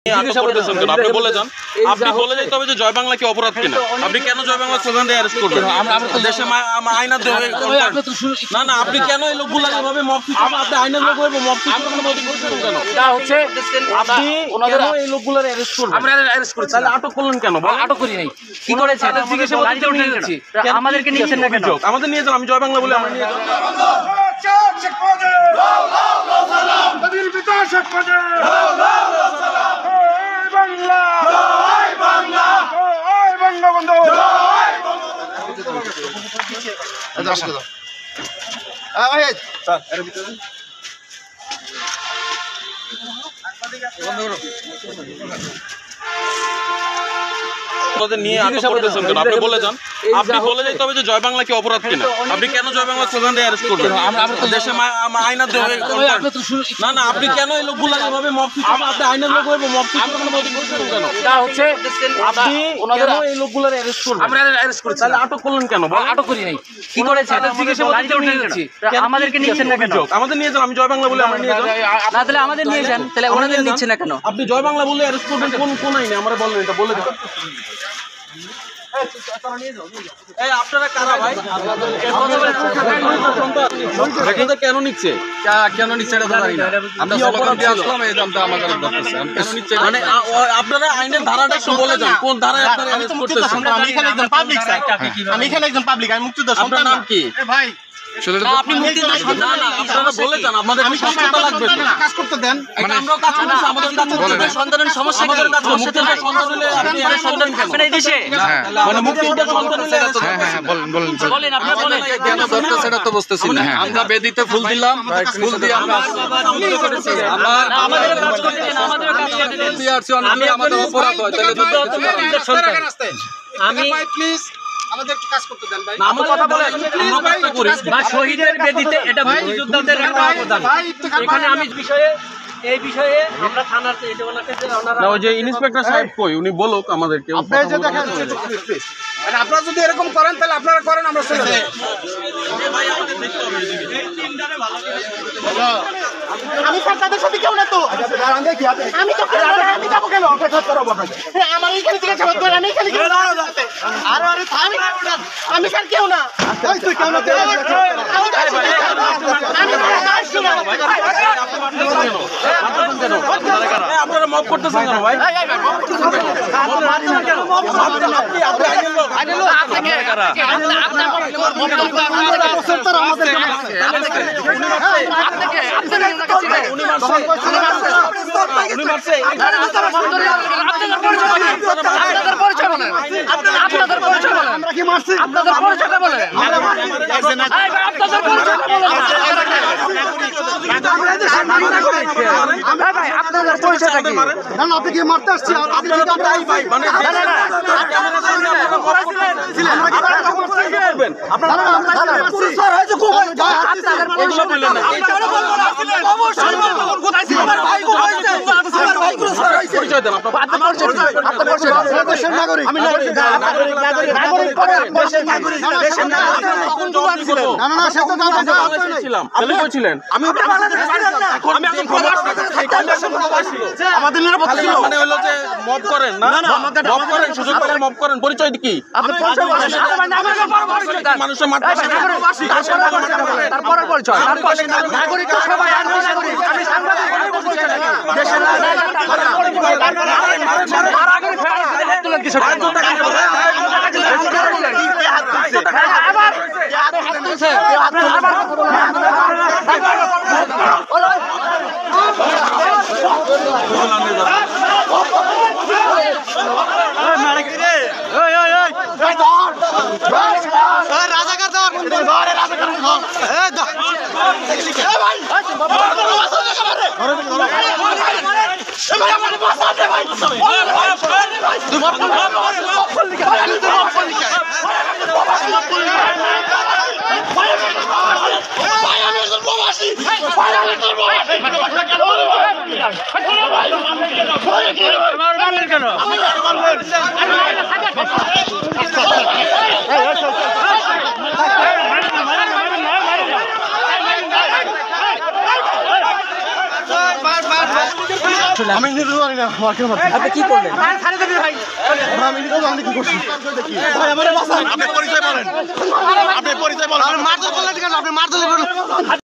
আপনি বলে যান, আপনি বলে যাইতে হবে যে জয় বাংলা কি অপরাধ কিনা। আপনি কেন জয় বাংলা স্লোগান দিয়ে অ্যারেস্ট করবেন? দেশে আইনা না না, আপনি কেন এই লোকগুলা এভাবে মব সৃষ্টি, আপনি আইনের লোক হইব মব সৃষ্টি কেন? এটা হচ্ছে আপনি কেন এই লোকগুলার অ্যারেস্ট করবেন? আমরা অ্যারেস্ট করেছি, তাহলে আটক করলেন কেন? আটক করি নাই, কি করেছে এটা জিজ্ঞাসা করতে নিয়ে গেছি, আমাদেরকে নিয়েছেন না কেন? আমাদের নিয়ে যান, আমি জয় বাংলা বলে আমরা নিয়ে যান। আপনি বলে যান, আপনি বলে যাইতে হবে যে জয় বাংলা কি অপরাধ কিনা। আপনি কেন জয় বাংলা স্লোগান দিয়ে অ্যারেস্ট করবেন? দেশে আইনা না না, আপনি কেন এই লোকগুলা এভাবে মব সৃষ্টি, আপনি আইনের লোক হইব মব সৃষ্টি কেন? এটা হচ্ছে আপনি কেন এই লোকগুলার অ্যারেস্ট করবেন? আমরা অ্যারেস্ট করেছি, তাহলে আটক করলেন কেন? আটক করি নাই, কি করেছে এটা জিজ্ঞাসা করতে নিয়ে গেছি, আমাদেরকে নিয়েছেন না কেন? আমাদের নিয়ে যান, আমি জয় বাংলা বলে আমরা নিয়ে যান। না তাহলে আমাদের নিয়ে যান, তাহলে ওনাদের নিচ্ছে না কেন? আপনি জয় বাংলা বলে অ্যারেস্ট করবেন কোন আইনে আমরা বলেন, এটা বলে দেন। আপনারা কারা ভাই? কেন নিচ্ছে এটা জানি না। আমরা স্লোগান দিয়ে আসলাম, এই দামটা আমাদের ধরতেছে। কেন নিচ্ছে মানে আপনারা আইনের ধারাটা একটু বলে দেন, কোন ধারায় আপনারা অ্যারেস্ট করতেছেন? আমি এখানে একজন পাবলিক স্যার, আমি এখানে একজন পাবলিক, আমি মুক্তিযোদ্ধা। আপনার নাম কি ভাই? আপনি মুক্তিযোদ্ধা সন্তান না, আপনারা বলে যান, আমাদের কষ্টটা লাগবে তো কাজ করতে দেন। মানে আমরাও কাজ করতে, আমাদের কাজ করতে সন্তানের সমস্যা কি? মুক্তিযোদ্ধা সন্তান হলে আপনি এর সন্তান কেন এই দেশে? মানে মুক্তিযোদ্ধা সন্তান হলে হ্যাঁ বলেন আপনি বলেন কেন দরকার সেটা তো বুঝতেছি না। আমরা বেদিতে ফুল দিলাম, ফুল দিয়ে আমরা আমাদের কাজ করতে দেন, আমাদের কাজ করতে দেন। আমি আমাদের অপরাধ হয় তাহলে আমি প্লিজ আমাদের কাজ করতে দেন ভাই। আমার কথা বলেন, আমরা কাজ করি না শহীদের বেদিতে, এটা মুক্তিযোদ্ধাদের একটা অবদান। এখানে আমি এই বিষয়ে আমরা থানাতে এটা ওনাকে না, ওই যে ইন্সপেক্টর সাহেব কই, উনি বলুক আমাদেরকে। আপনি যে দেখেন মানে আপনারা যদি এরকম করেন তাহলে আপনারা করেন, আমরা চলে যাই। ভাই আমাদের দেখতে হবে এই টিমটারে ভালো করে। আমি স্যার তাদের সাথে কেউ না তো, আমি তো আমি যাবো কেন? অপেক্ষা করব আপনাকে। আমার এইখানে থেকে যাবো, আমি এখানে কেউ না। আরে আরে আমি স্যার কেউ না। এই তুই কেউ না, আপনারা মব করতেছেন কেন ভাই? আপনি কি মারতে আসছি? আমাদের মানে হলো যে মব করেন না, মব করেন, সুযোগ পেলে মব করেন। পরিচয় কি? মানুষের মারতে তারপরে পরিচয় নাগরিক তো সবাই আসলে আমি নিজে জানি না আমার কেন মারছে আপনি কি করলেন আমি নিজে জানি কি করছি ভাই আমারে বাঁচান আপনি পরিচয় বলেন আপনি পরিচয় বলেন আপনি মারধর করলেন কেন আপনি মারধর করলেন